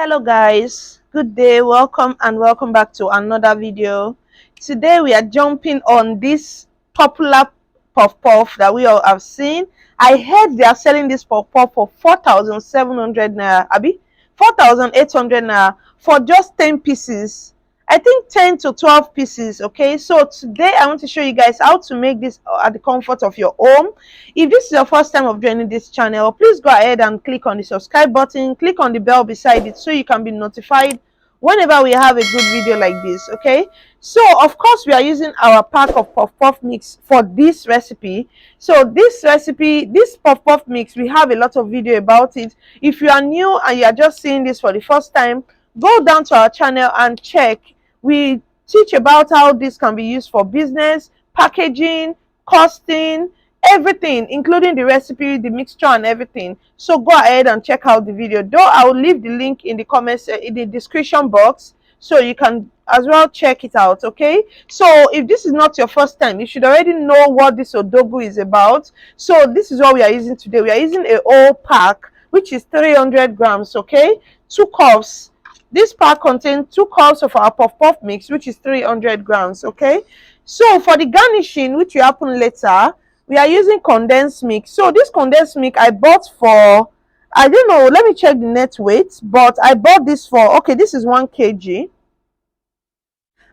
Hello guys, good day, welcome back to another video. Today we are jumping on this popular puff puff that we all have seen. I heard they are selling this puff puff for 4,700 naira, abi 4,800 naira for just 10 pieces. I think 10 to 12 pieces. Okay, so today I want to show you guys how to make this at the comfort of your home. If this is your first time of joining this channel, please go ahead and click on the subscribe button, click on the bell beside it so you can be notified whenever we have a good video like this. Okay, so of course we are using our pack of puff puff mix for this recipe. So this puff puff mix, we have a lot of video about it. If you are new and you are just seeing this for the first time, go down to our channel and check. We teach about how this can be used for business, packaging, costing, everything, including the recipe, the mixture and everything. So go ahead and check out the video, though I will leave the link in the comments in the description box so you can as well check it out. Okay, so if this is not your first time, you should already know what this odogu is about. So this is what we are using today. We are using a whole pack, which is 300 grams. Okay, 2 cups. This pack contains 2 cups of our puff puff mix, which is 300 grams. Okay, so for the garnishing, which will happen later, we are using condensed milk. So this condensed milk I bought for, I don't know, let me check the net weight, but I bought this for, okay, this is 1 kg.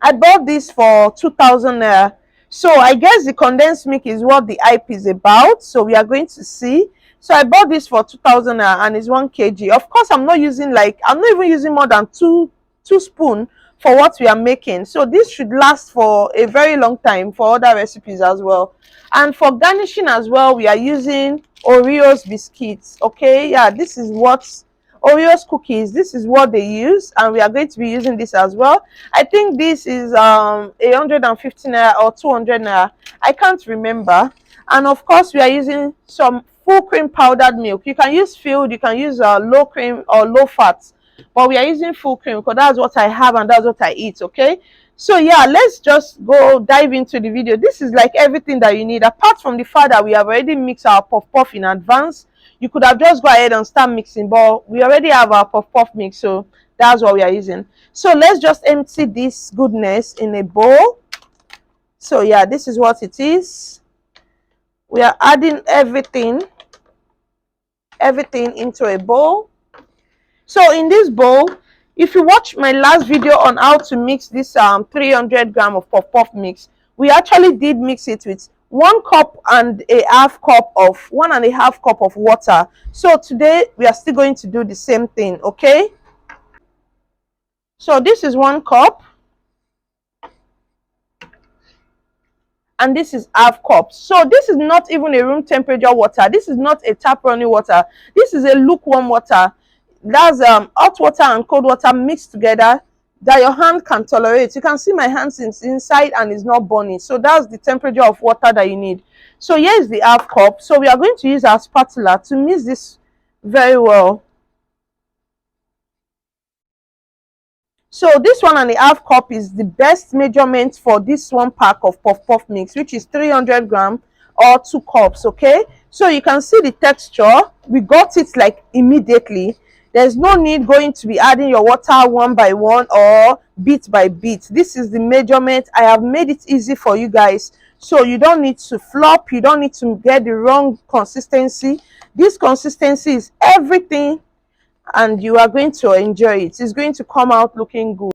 I bought this for 2,000 naira. So I guess the condensed milk is what the hype is about. So we are going to see. So I bought this for 2,000 naira and it's 1 kg. Of course, I'm not even using more than two spoons for what we are making. So this should last for a very long time for other recipes as well. And for garnishing as well, we are using Oreos biscuits. Okay, yeah, this is what Oreos cookies, this is what they use, and we are going to be using this as well. I think this is 150 naira or 200 naira, I can't remember. And of course we are using some full cream powdered milk. You can use filled, you can use low cream or low fat, but we are using full cream because that's what I have and that's what I eat. Okay, so yeah, let's just go dive into the video. This is like everything that you need, apart from the fact that we have already mixed our puff puff in advance. You could have just go ahead and start mixing, but we already have our puff puff mix, so that's what we are using. So let's just empty this goodness in a bowl. So yeah, this is what it is. We are adding everything into a bowl. So in this bowl, if you watch my last video on how to mix this 300 gram of puff puff mix, we actually did mix it with 1 cup and a half cup of 1.5 cup of water. So today we are still going to do the same thing. Okay, so this is 1 cup and this is half cup. So this is not even a room temperature water, this is not a tap running water, this is a lukewarm water. That's hot water and cold water mixed together that your hand can tolerate. You can see my hands inside and it's not burning. So that's the temperature of water that you need. So here is the half cup. So we are going to use our spatula to mix this very well. So this 1.5 cup is the best measurement for this 1 pack of puff puff mix, which is 300 grams or 2 cups. Okay, so you can see the texture. We got it like immediately. There's no need going to be adding your water one by one or bit by bit. This is the measurement. I have made it easy for you guys, so you don't need to flop, you don't need to get the wrong consistency. This consistency is everything and you are going to enjoy it. It's going to come out looking good.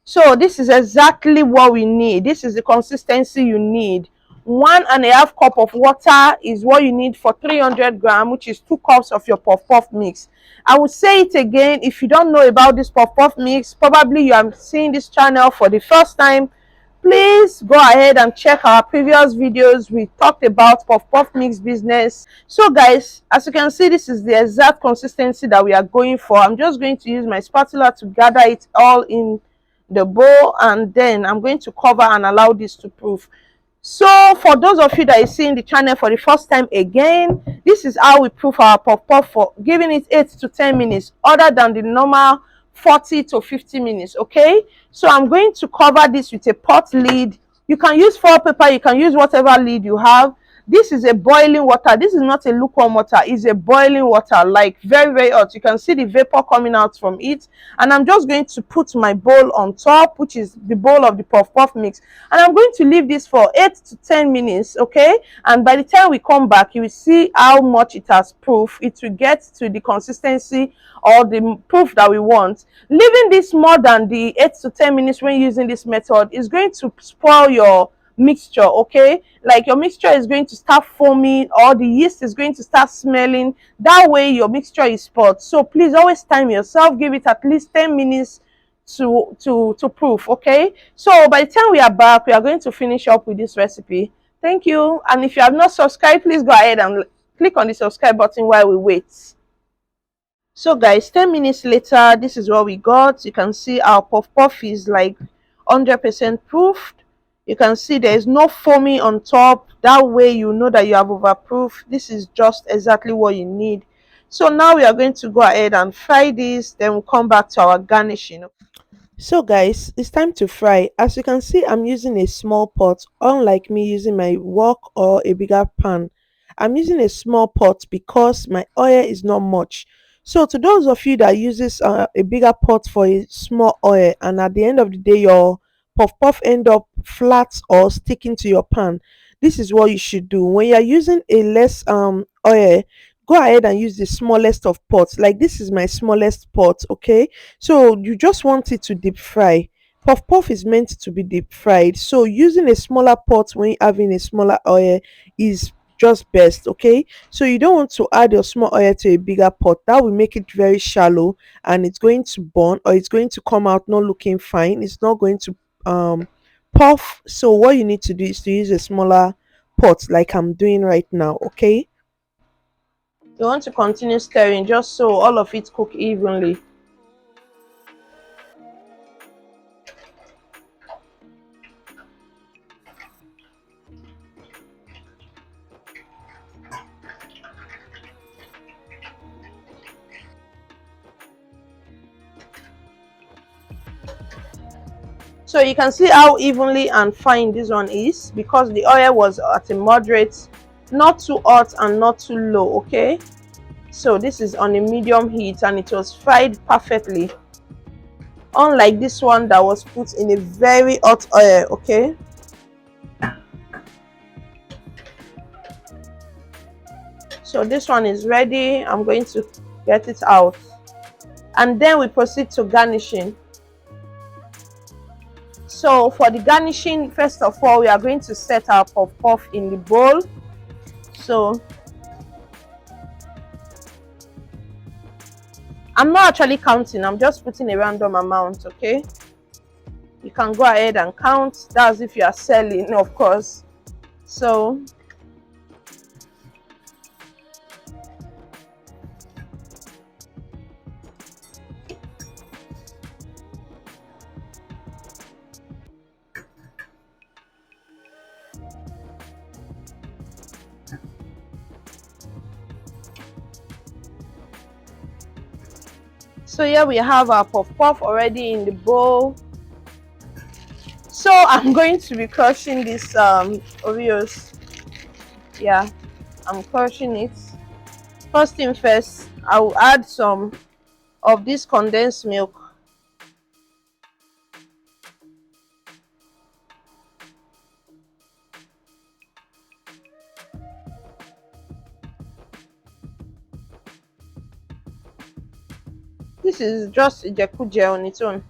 So this is exactly what we need. This is the consistency you need. 1.5 cup of water is what you need for 300 grams, which is 2 cups of your puff puff mix. I will say it again, if you don't know about this puff puff mix, probably you are seeing this channel for the first time, please go ahead and check our previous videos. We talked about puff puff mix business. So guys, as you can see, this is the exact consistency that we are going for. I'm just going to use my spatula to gather it all in the bowl, and then I'm going to cover and allow this to proof. So for those of you that are seeing the channel for the first time again, this is how we proof our puff puff, for giving it 8 to 10 minutes other than the normal 40 to 50 minutes. Okay, so I'm going to cover this with a pot lid. You can use foil paper, you can use whatever lid you have. This is a boiling water. This is not a lukewarm water. It's a boiling water, like very, very hot. You can see the vapor coming out from it. And I'm just going to put my bowl on top, which is the bowl of the puff puff mix. And I'm going to leave this for 8 to 10 minutes, okay? And by the time we come back, you will see how much it has proof. It will get to the consistency or the proof that we want. Leaving this more than the 8 to 10 minutes when using this method is going to spoil your mixture, okay? Like your mixture is going to start foaming, or the yeast is going to start smelling. That way your mixture is spoiled. So please always time yourself. Give it at least 10 minutes to proof, okay? So by the time we are back, we are going to finish up with this recipe. Thank you. And if you have not subscribed, please go ahead and click on the subscribe button while we wait. So guys, 10 minutes later, this is what we got. You can see our puff puff is like 100% proofed. You can see there is no foaming on top. That way you know that you have overproof. This is just exactly what you need. So now we are going to go ahead and fry this, then we'll come back to our garnishing. So guys, it's time to fry. As you can see, I'm using a small pot, unlike me using my wok or a bigger pan. I'm using a small pot because my oil is not much. So to those of you that uses a bigger pot for a small oil, and at the end of the day your puff puff end up flat or sticking to your pan, this is what you should do. When you're using a less oil, go ahead and use the smallest of pots. Like this is my smallest pot, okay? So you just want it to deep fry. Puff puff is meant to be deep fried, so using a smaller pot when having a smaller oil is just best, okay? So you don't want to add your small oil to a bigger pot. That will make it very shallow and it's going to burn, or it's going to come out not looking fine. It's not going to puff. So what you need to do is to use a smaller pot like I'm doing right now, okay? You want to continue stirring just so all of it cook evenly. So you can see how evenly and fine this one is, because the oil was at a moderate, not too hot and not too low, okay? So this is on a medium heat and it was fried perfectly, unlike this one that was put in a very hot oil, okay? So this one is ready. I'm going to get it out, and then we proceed to garnishing. So for the garnishing, first of all, we are going to set our puff puff in the bowl. So I'm not actually counting, I'm just putting a random amount, okay? You can go ahead and count. That's if you are selling, of course. So here we have our puff puff already in the bowl. So I'm going to be crushing this Oreos. Yeah, I'm crushing it. First thing first, I will add some of this condensed milk. This is just Ijeku on its own.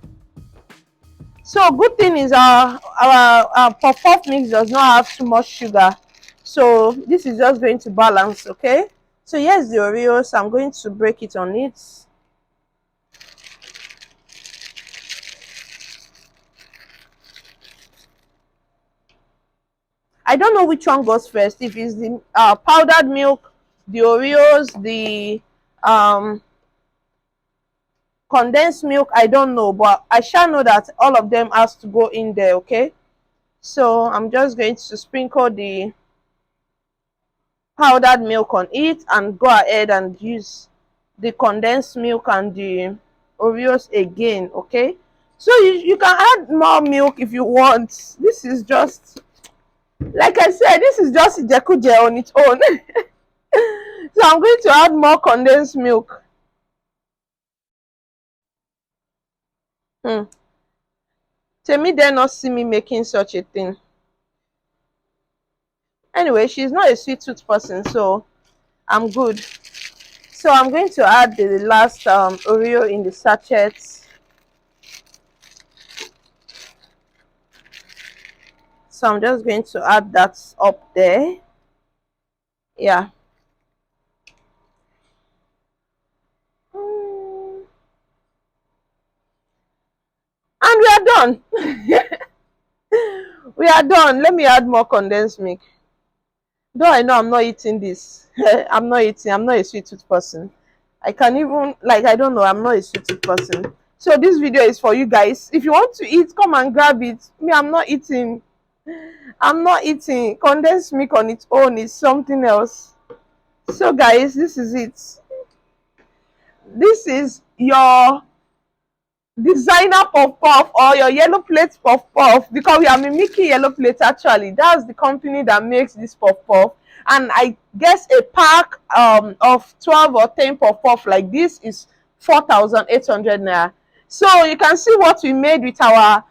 So good thing is our puff puff mix does not have too much sugar, so this is just going to balance, okay? So here's the Oreos. I'm going to break it on it. I don't know which one goes first, if it's the powdered milk, the Oreos, the condensed milk. I don't know, but I shall know that all of them has to go in there, okay? So I'm just going to sprinkle the powdered milk on it and go ahead and use the condensed milk and the Oreos again, okay? So you can add more milk if you want. This is just Like I said, this is just Ijakuje on its own. So I'm going to add more condensed milk. Temi dare not see me making such a thing. Anyway, she's not a sweet tooth person, so I'm good. So I'm going to add the last Oreo in the sachets. So I'm just going to add that up there. Yeah. And we are done. We are done. Let me add more condensed milk. Though I know I'm not eating this. I'm not a sweet tooth person. I can even, like, I don't know, I'm not a sweet tooth person. So this video is for you guys. If you want to eat, come and grab it. Me, I'm not eating. I'm not eating. Condensed milk on its own is something else. So guys, this is it. This is your designer puff puff or your yellow plate puff puff, because we are mimicking yellow plate. Actually, that's the company that makes this puff puff, and I guess a pack of 12 or 10 puff puff like this is 4,800 naira. So you can see what we made with our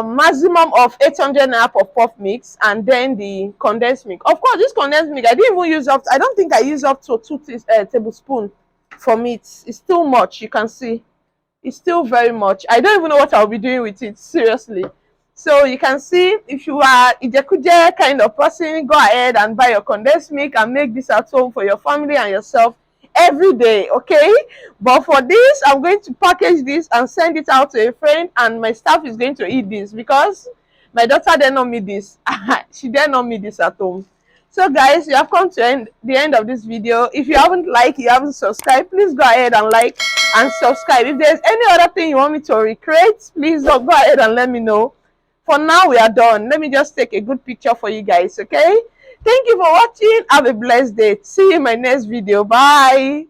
maximum of 800 naira puff puff mix, and then the condensed milk. Of course, this condensed milk I didn't even use up. I don't think I used up to 2 tablespoons for me. It's still much. You can see it's still very much. I don't even know what I'll be doing with it, seriously. So you can see, if you are Ijakuje kind of person, go ahead and buy your condensed milk and make this at home for your family and yourself every day, okay? But for this, I'm going to package this and send it out to a friend, and my staff is going to eat this because my daughter dare not me this. She dare not me this at home. So guys, you have come to the end of this video. If you haven't liked, you haven't subscribed, please go ahead and like and subscribe. If there's any other thing you want me to recreate, please go ahead and let me know. For now, we are done. Let me just take a good picture for you guys, okay? Thank you for watching. Have a blessed day. See you in my next video. Bye.